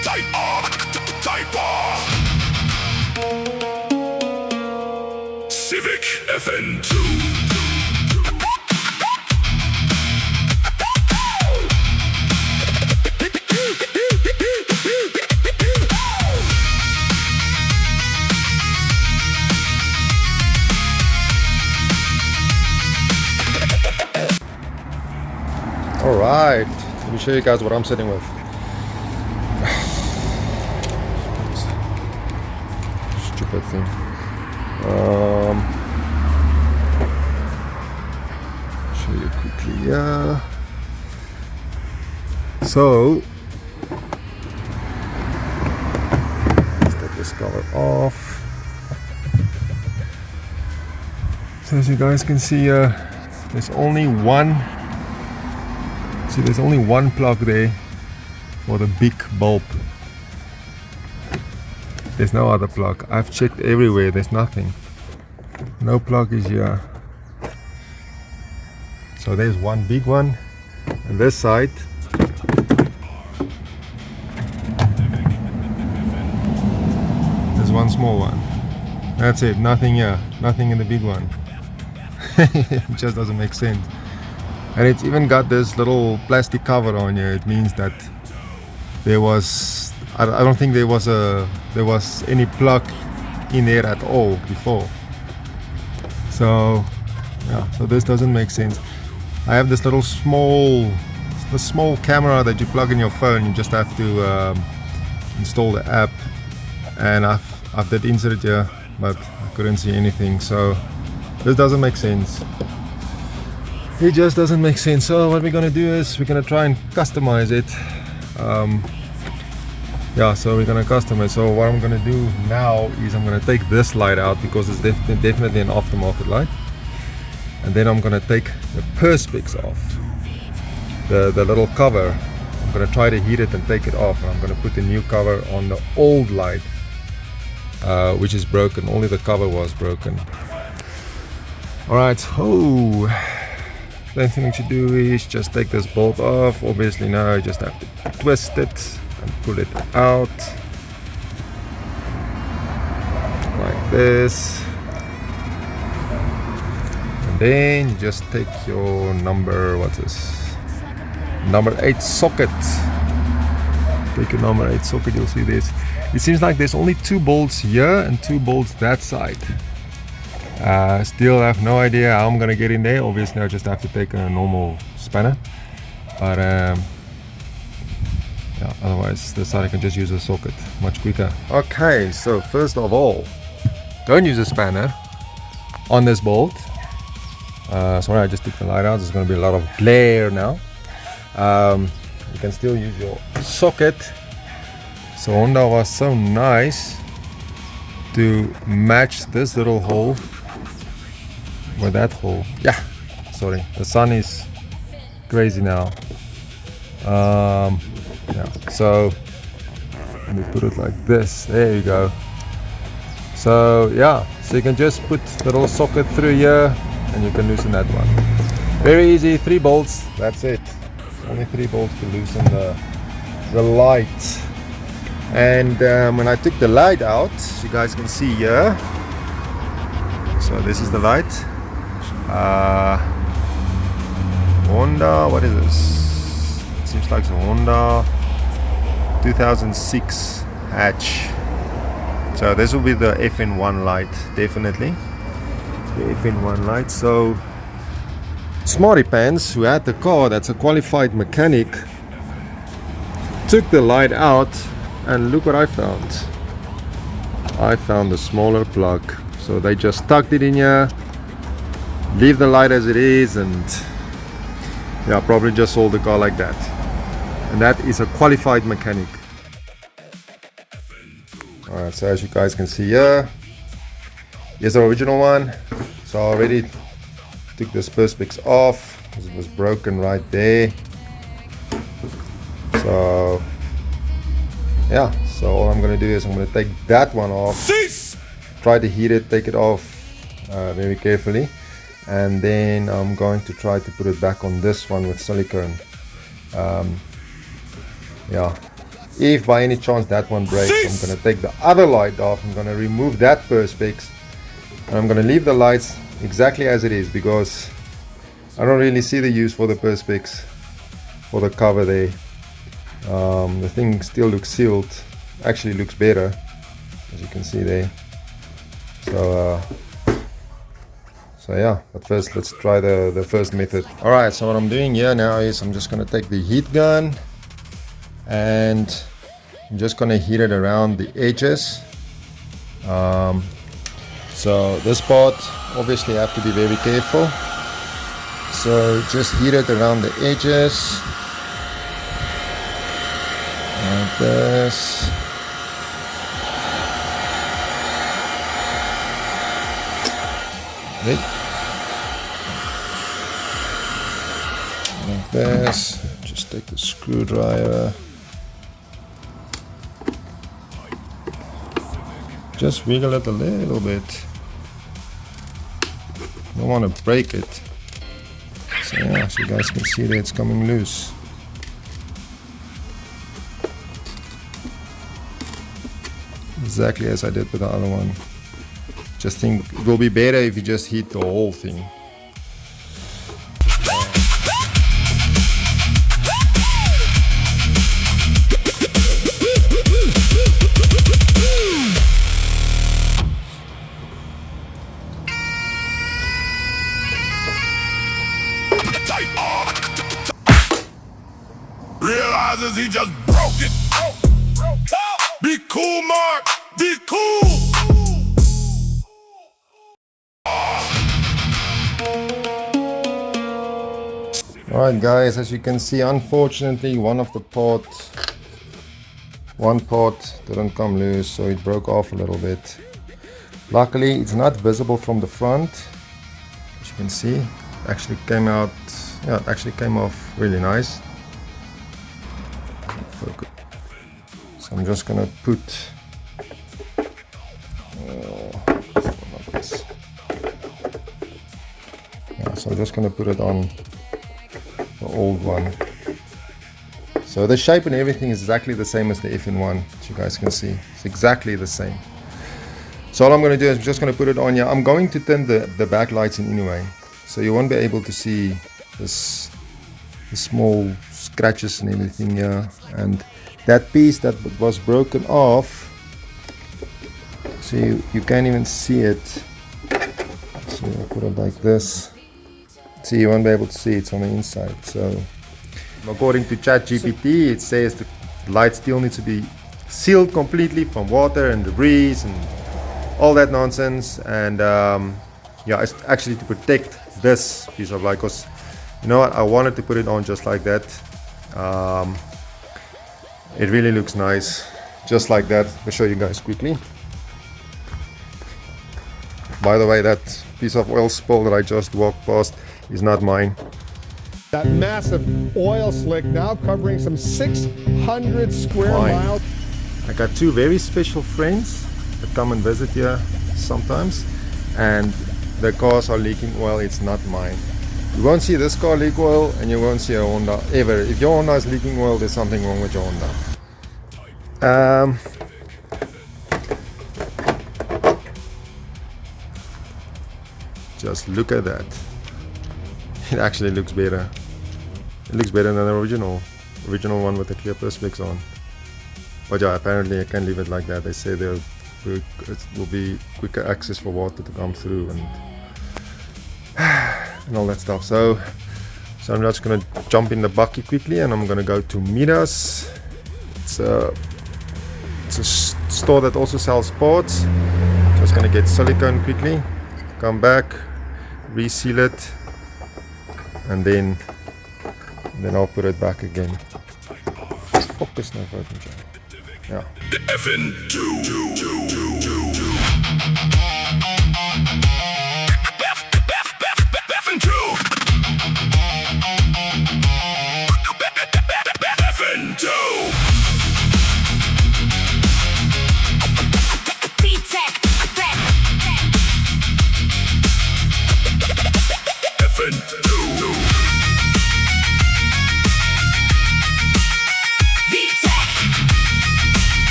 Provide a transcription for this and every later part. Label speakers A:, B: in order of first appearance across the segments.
A: Type R. Civic FN2.
B: Alright, let me show you guys what I'm sitting with. Stupid thing. Show you quickly, yeah. So, let's take this cover off. So as you guys can see, there's only one. See, there's only one plug there for the big bulb. There's no other plug. I've checked everywhere, there's nothing. No plug is here. So there's one big one, and this side there's one small one. That's it, nothing here, nothing in the big one. It just doesn't make sense. And it's even got this little plastic cover on here. It means that there was, I don't think there was any plug in there at all before. So yeah, so this doesn't make sense. I have this little small camera that you plug in your phone. You just have to install the app, and I've did insert it here, but I couldn't see anything. So this doesn't make sense. It just doesn't make sense. So what we're gonna do is we're gonna try and customize it. Yeah, so we're gonna customize. So what I'm gonna do now is I'm gonna take this light out because it's definitely an aftermarket light, and then I'm gonna take the perspex off, the little cover. I'm gonna try to heat it and take it off, and I'm gonna put the new cover on the old light, which is broken. Only the cover was broken. All right, so the thing to do is just take this bolt off. Obviously now I just have to twist it and pull it out like this, and then you just take your number 8 socket. Take your number 8 socket. You'll see this. It seems like there's only 2 bolts here and 2 bolts that side. Still have no idea how I'm gonna get in there. Obviously I just have to take a normal spanner, but yeah, otherwise this side I can just use a socket much quicker. Okay, so first of all, don't use a spanner on this bolt. Sorry, I just took the light out. There's gonna be a lot of glare now. You can still use your socket. So Honda was so nice to match this little hole with that hole. Yeah, sorry, the sun is crazy now. Yeah, so let me put it like this. There you go. So yeah, so you can just put the little socket through here and you can loosen that one. Very easy, 3 bolts, that's it. Only 3 bolts to loosen the light. And when I took the light out, you guys can see here. So this is the light. Honda, what is this? It seems like it's a Honda 2006 hatch. So this will be the FN1 light, definitely. The FN1 light. So Smarty Pants, who had the car, that's a qualified mechanic, took the light out, and look what I found. I found a smaller plug. So they just tucked it in here, leave the light as it is, and yeah, probably just sold the car like that. And that is a qualified mechanic. Alright, so as you guys can see here, here's the original one. So I already took this perspex off because it was broken right there. So yeah, so all I'm going to do is I'm going to take that one off, try to heat it, take it off very carefully, and then I'm going to try to put it back on this one with silicone. Yeah, If by any chance that one breaks, I'm going to take the other light off. I'm going to remove that perspex, and I'm going to leave the lights exactly as it is, because I don't really see the use for the perspex for the cover there. The thing still looks sealed, actually looks better, as you can see there. So yeah, but first let's try the first method. Alright, so what I'm doing here now is I'm just going to take the heat gun and I'm just going to heat it around the edges. So this part obviously have to be very careful. So just heat it around the edges like this. Like this. Just take the screwdriver. Just wiggle it a little bit. Don't want to break it. So yeah, so you guys can see that it's coming loose. Exactly as I did with the other one. Just think it will be better if you just heat the whole thing.
A: Realizes he just broke it. Be cool, Mark. Be cool.
B: Alright guys, as you can see, unfortunately one part didn't come loose, so it broke off a little bit. Luckily it's not visible from the front. As you can see, it actually came out, yeah, it actually came off really nice. So I'm just gonna put so I'm just gonna put it on the old one. So the shape and everything is exactly the same as the FN1, as you guys can see. It's exactly the same. So all I'm going to do is I'm just going to put it on here. I'm going to turn the backlights in anyway, so you won't be able to see the small scratches and everything here. And that piece that was broken off, so you can't even see it. So I put it like this. See, you won't be able to see it's on the inside. So according to ChatGPT, it says the light still needs to be sealed completely from water and debris and all that nonsense. And yeah, it's actually to protect this piece of light, because you know what, I wanted to put it on just like that. It really looks nice just like that. I'll show you guys quickly. By the way, that piece of oil spill that I just walked past is not mine.
C: That massive oil slick now covering some 600 square miles.
B: I got two very special friends that come and visit here sometimes, and the cars are leaking oil. It's not mine. You won't see this car leak oil, and you won't see a Honda ever. If your Honda is leaking oil, there's something wrong with your Honda. Just look at that. It actually looks better. It looks better than the original one with the clear perspex on. But yeah, apparently I can leave it like that. They say it will be quicker access for water to come through and all that stuff. So I'm just gonna jump in the bucket quickly, and I'm gonna go to Midas. It's a store that also sells parts. Just gonna get silicone quickly, come back, reseal it, and then I'll put it back again. Focus now, yeah.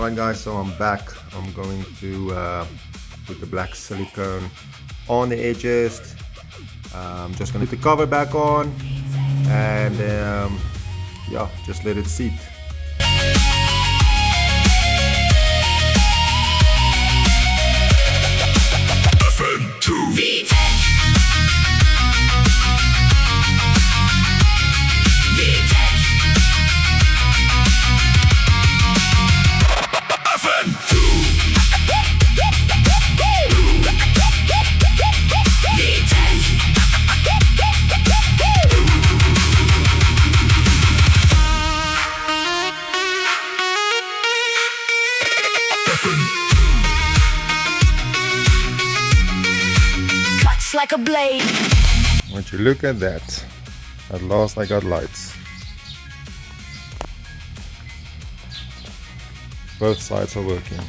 B: Alright guys, so I'm back. I'm going to put the black silicone on the edges. I'm just going to put the cover back on and yeah, just let it seat.
D: Cuts like a blade.
B: Would you look at that? At last I got lights. Both sides are working.